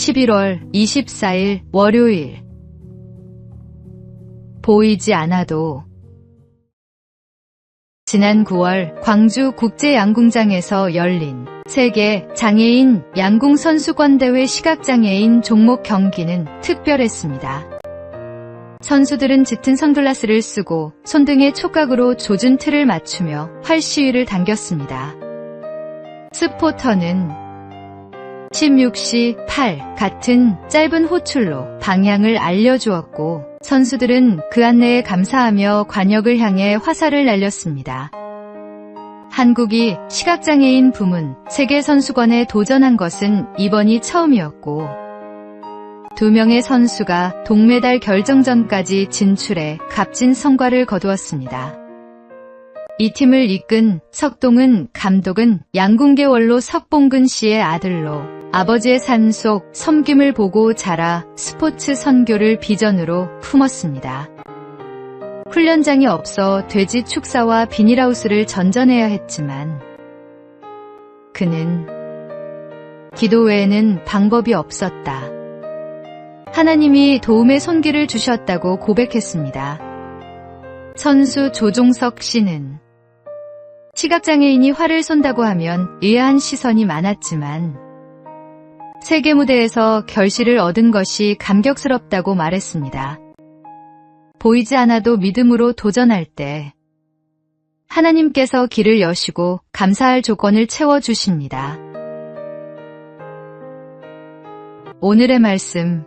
11월 24일 월요일. 보이지 않아도. 지난 9월 광주 국제양궁장에서 열린 세계 장애인 양궁 선수권대회 시각장애인 종목 경기는 특별했습니다. 선수들은 짙은 선글라스를 쓰고 손등에 촉각으로 조준 틀을 맞추며 활시위를 당겼습니다. 스포터는 16시 8 같은 짧은 호출로 방향을 알려주었고, 선수들은 그 안내에 감사하며 관역을 향해 화살을 날렸습니다. 한국이 시각장애인 부문 세계선수권에 도전한 것은 이번이 처음이었고, 2명의 선수가 동메달 결정전까지 진출해 값진 성과를 거두었습니다. 이 팀을 이끈 석동은 감독은 양궁계 원로 석봉근 씨의 아들로 아버지의 삶 속 섬김을 보고 자라 스포츠 선교를 비전으로 품었습니다. 훈련장이 없어 돼지 축사와 비닐하우스를 전전해야 했지만 그는 기도 외에는 방법이 없었다. 하나님이 도움의 손길을 주셨다고 고백했습니다. 선수 조종석 씨는 시각장애인이 활을 쏜다고 하면 의아한 시선이 많았지만 세계 무대에서 결실을 얻은 것이 감격스럽다고 말했습니다. 보이지 않아도 믿음으로 도전할 때 하나님께서 길을 여시고 감사할 조건을 채워주십니다. 오늘의 말씀.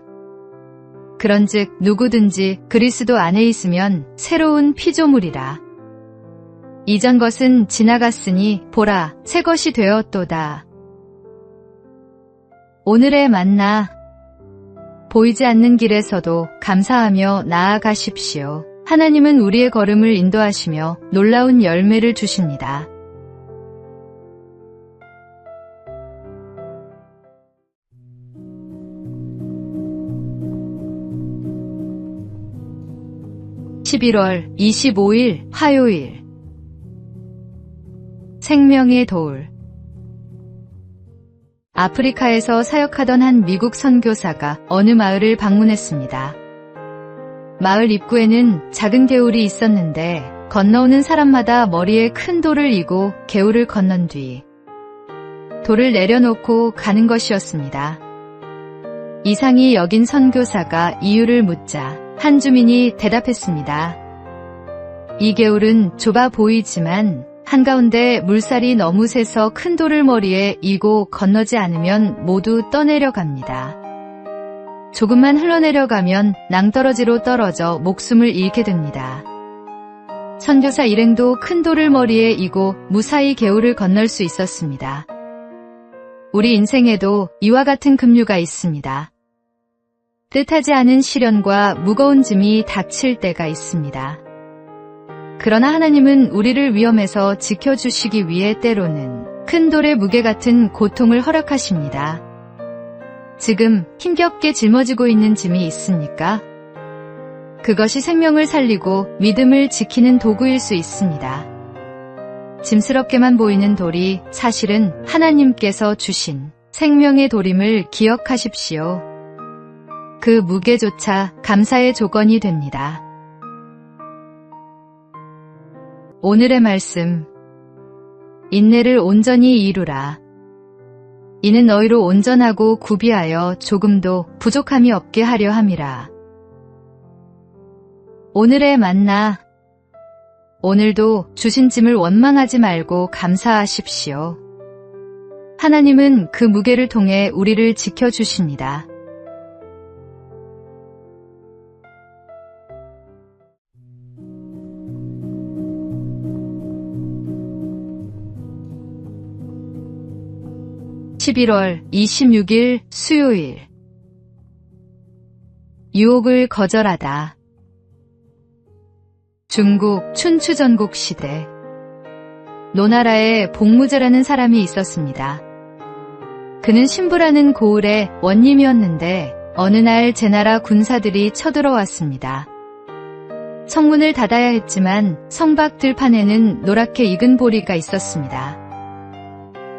그런즉 누구든지 그리스도 안에 있으면 새로운 피조물이라. 이전 것은 지나갔으니 보라, 새 것이 되었도다. 오늘의 만나. 보이지 않는 길에서도 감사하며 나아가십시오. 하나님은 우리의 걸음을 인도하시며 놀라운 열매를 주십니다. (11월 25일) 화요일. 생명의 돌. 아프리카에서 사역하던 한 미국 선교사가 어느 마을을 방문했습니다. 마을 입구에는 작은 개울이 있었는데 건너오는 사람마다 머리에 큰 돌을 이고 개울을 건넌 뒤 돌을 내려놓고 가는 것이었습니다. 이상히 여긴 선교사가 이유를 묻자 한 주민이 대답했습니다. 이 개울은 좁아 보이지만 한가운데 물살이 너무 세서 큰 돌을 머리에 이고 건너지 않으면 모두 떠내려갑니다. 조금만 흘러내려가면 낭떠러지로 떨어져 목숨을 잃게 됩니다. 선교사 일행도 큰 돌을 머리에 이고 무사히 개울을 건널 수 있었습니다. 우리 인생에도 이와 같은 급류가 있습니다. 뜻하지 않은 시련과 무거운 짐이 닥칠 때가 있습니다. 그러나 하나님은 우리를 위험에서 지켜주시기 위해 때로는 큰 돌의 무게 같은 고통을 허락하십니다. 지금 힘겹게 짊어지고 있는 짐이 있습니까? 그것이 생명을 살리고 믿음을 지키는 도구일 수 있습니다. 짐스럽게만 보이는 돌이 사실은 하나님께서 주신 생명의 돌임을 기억하십시오. 그 무게조차 감사의 조건이 됩니다. 오늘의 말씀. 인내를 온전히 이루라. 이는 너희로 온전하고 구비하여 조금도 부족함이 없게 하려 함이라. 오늘의 만나. 오늘도 주신 짐을 원망하지 말고 감사하십시오. 하나님은 그 무게를 통해 우리를 지켜주십니다. (11월 26일) 수요일. 유혹을 거절하다. 중국 춘추전국 시대, 노나라에 복무제라는 사람이 있었습니다. 그는 신부라는 고을의 원님이었는데 어느 날 제나라 군사들이 쳐들어왔습니다. 성문을 닫아야 했지만 성밖 들판에는 노랗게 익은 보리가 있었습니다.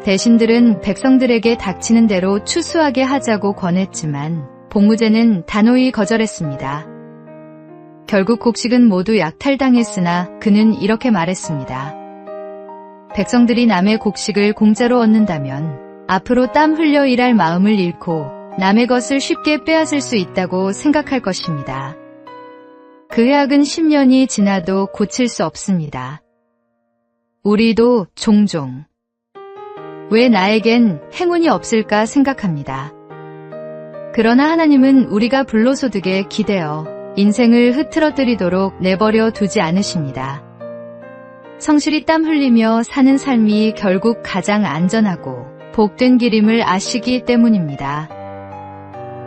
대신들은 백성들에게 닥치는 대로 추수하게 하자고 권했지만 복무제는 단호히 거절했습니다. 결국 곡식은 모두 약탈당했으나 그는 이렇게 말했습니다. 백성들이 남의 곡식을 공짜로 얻는다면 앞으로 땀 흘려 일할 마음을 잃고 남의 것을 쉽게 빼앗을 수 있다고 생각할 것입니다. 그 해악은 10년이 지나도 고칠 수 없습니다. 우리도 종종 왜 나에겐 행운이 없을까 생각합니다. 그러나 하나님은 우리가 불로소득에 기대어 인생을 흐트러뜨리도록 내버려 두지 않으십니다. 성실히 땀 흘리며 사는 삶이 결국 가장 안전하고 복된 길임을 아시기 때문입니다.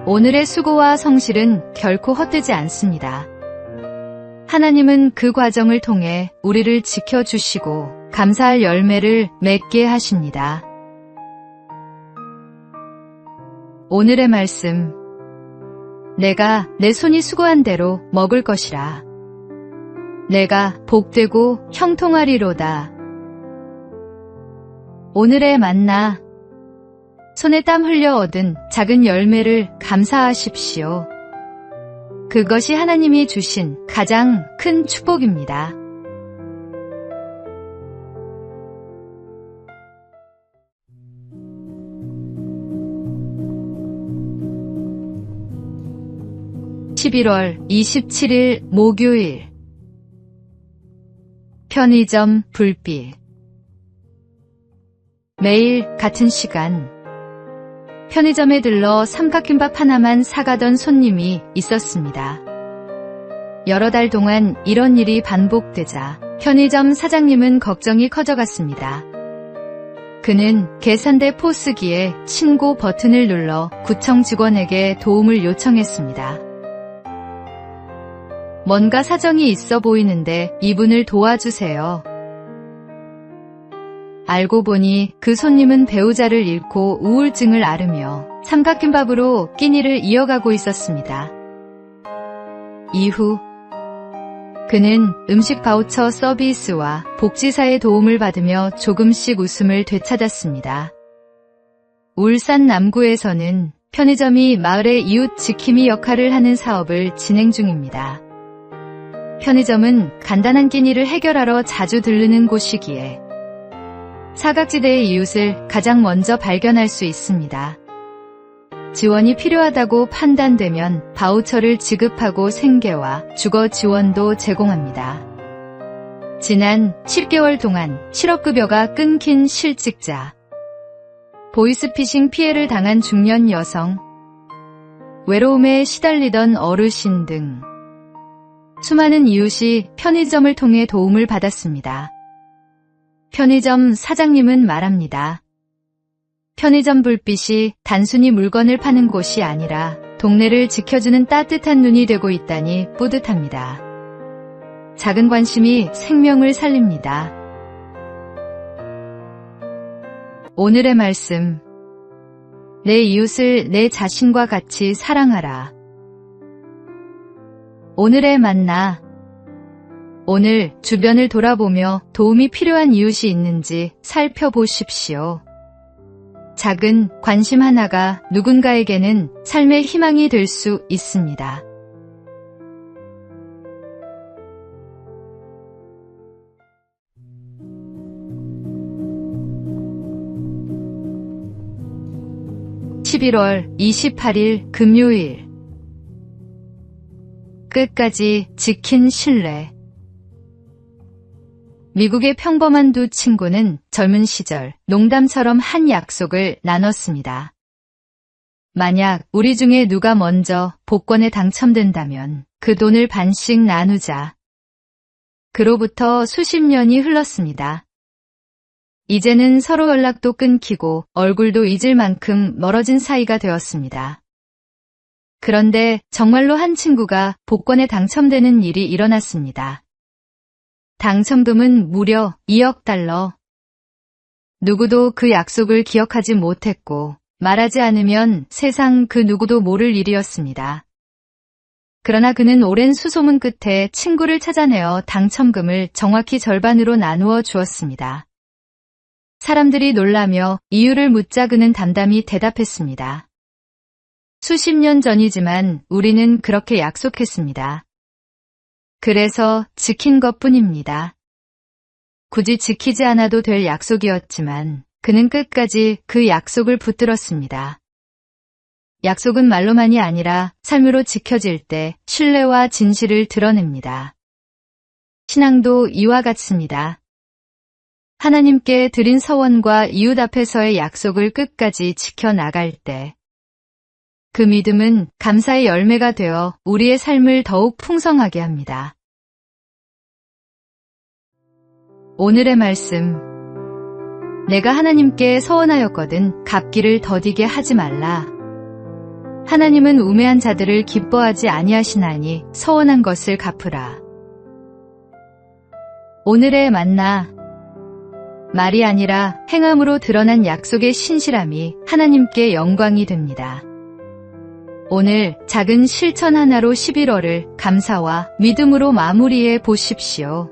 오늘의 수고와 성실은 결코 헛되지 않습니다. 하나님은 그 과정을 통해 우리를 지켜주시고 감사할 열매를 맺게 하십니다. 오늘의 말씀. 내가 내 손이 수고한 대로 먹을 것이라. 내가 복되고 형통하리로다. 오늘의 만나. 손에 땀 흘려 얻은 작은 열매를 감사하십시오. 그것이 하나님이 주신 가장 큰 축복입니다. (11월 27일) 목요일. 편의점 불빛. 매일 같은 시간 편의점에 들러 삼각김밥 하나만 사가던 손님이 있었습니다. 여러 달 동안 이런 일이 반복되자 편의점 사장님은 걱정이 커져갔습니다. 그는 계산대 포스기에 신고 버튼을 눌러 구청 직원에게 도움을 요청했습니다. 뭔가 사정이 있어 보이는데 이분을 도와주세요. 알고 보니 그 손님은 배우자를 잃고 우울증을 앓으며 삼각김밥으로 끼니를 이어가고 있었습니다. 이후 그는 음식 바우처 서비스와 복지사의 도움을 받으며 조금씩 웃음을 되찾았습니다. 울산 남구에서는 편의점이 마을의 이웃 지킴이 역할을 하는 사업을 진행 중입니다. 편의점은 간단한 끼니를 해결하러 자주 들르는 곳이기에 사각지대의 이웃을 가장 먼저 발견할 수 있습니다. 지원이 필요하다고 판단되면 바우처를 지급하고 생계와 주거 지원도 제공합니다. 지난 10개월 동안 실업급여가 끊긴 실직자, 보이스피싱 피해를 당한 중년 여성, 외로움에 시달리던 어르신 등 수많은 이웃이 편의점을 통해 도움을 받았습니다. 편의점 사장님은 말합니다. 편의점 불빛이 단순히 물건을 파는 곳이 아니라 동네를 지켜주는 따뜻한 눈이 되고 있다니 뿌듯합니다. 작은 관심이 생명을 살립니다. 오늘의 말씀. 내 이웃을 내 자신과 같이 사랑하라. 오늘의 만나. 오늘 주변을 돌아보며 도움이 필요한 이웃이 있는지 살펴보십시오. 작은 관심 하나가 누군가에게는 삶의 희망이 될 수 있습니다. (11월 28일) 금요일. 끝까지 지킨 신뢰. 미국의 평범한 두 친구는 젊은 시절 농담처럼 한 약속을 나눴습니다. 만약 우리 중에 누가 먼저 복권에 당첨된다면 그 돈을 반씩 나누자. 그로부터 수십 년이 흘렀습니다. 이제는 서로 연락도 끊기고 얼굴도 잊을 만큼 멀어진 사이가 되었습니다. 그런데 정말로 한 친구가 복권에 당첨되는 일이 일어났습니다. 당첨금은 무려 2억 달러. 누구도 그 약속을 기억하지 못했고 말하지 않으면 세상 그 누구도 모를 일이었습니다. 그러나 그는 오랜 수소문 끝에 친구를 찾아내어 당첨금을 정확히 절반으로 나누어 주었습니다. 사람들이 놀라며 이유를 묻자 그는 담담히 대답했습니다. 수십 년 전이지만 우리는 그렇게 약속했습니다. 그래서 지킨 것뿐입니다. 굳이 지키지 않아도 될 약속이었지만 그는 끝까지 그 약속을 붙들었습니다. 약속은 말로만이 아니라 삶으로 지켜질 때 신뢰와 진실을 드러냅니다. 신앙도 이와 같습니다. 하나님께 드린 서원과 이웃 앞에서의 약속을 끝까지 지켜나갈 때 그 믿음은 감사의 열매가 되어 우리의 삶을 더욱 풍성하게 합니다. 오늘의 말씀. 내가 하나님께 서원하였거든 갚기를 더디게 하지 말라. 하나님은 우매한 자들을 기뻐하지 아니하시나니 서원한 것을 갚으라. 오늘의 만나. 말이 아니라 행함으로 드러난 약속의 신실함이 하나님께 영광이 됩니다. 오늘 작은 실천 하나로 11월을 감사와 믿음으로 마무리해 보십시오.